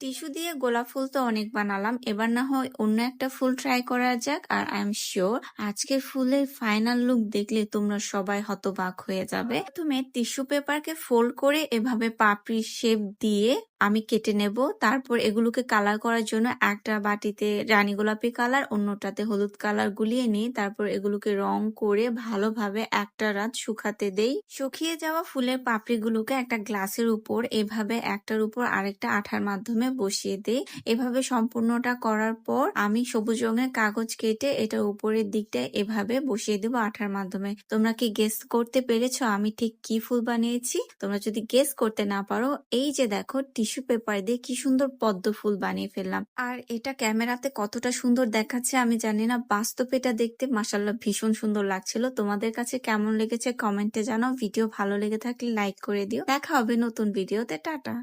Tissue দিয়ে গোলাপ ফুল তো অনেক বানালাম, এবার না হয় অন্য একটা ফুল ট্রাই করা যাক। আর আই এম শিওর আজকের ফুলের ফাইনাল লুক দেখলে তোমরা সবাই হতবাক হয়ে যাবে। প্রথমে টিস্যু পেপারকে ফোল্ড করে এভাবে পাপড়ির শেপ দিয়ে আমি কেটে নেব। তারপর এগুলোকে কালার করার জন্য একটা বাটিতে রানী গোলাপি কালার, অন্যটাতে হলুদ কালার গুলিয়ে নিই। তারপর এগুলোকে রং করে ভালোভাবে একটা রাত শুকাতে দেই। শুকিয়ে যাওয়া ফুলের পাপড়িগুলোকে একটা গ্লাসের উপর এভাবে একটার উপর আরেকটা আঠার মাধ্যমে বসিয়ে দেই। এভাবে সম্পূর্ণটা করার পর আমি সবুজ রঙের কাগজ কেটে এটার উপরের দিকটা এভাবে বসিয়ে দেবো আঠার মাধ্যমে। তোমরা কি গেস করতে পেরেছো আমি ঠিক কি ফুল বানিয়েছি? তোমরা যদি গেস করতে না পারো, এই যে দেখো টিস্যু পেপার দিয়ে কি সুন্দর পদ্ম ফুল বানিয়ে ফেললাম। আর এটা ক্যামেরাতে কতটা সুন্দর দেখাচ্ছে আমি জানি না, বাস্তবে এটা দেখতে মাশাআল্লাহ ভীষণ সুন্দর লাগছিল। তোমাদের কাছে কেমন লেগেছে কমেন্টে জানাও। ভিডিও ভালো লেগে থাকলে লাইক করে দিও। দেখা হবে নতুন ভিডিওতে। টাটা।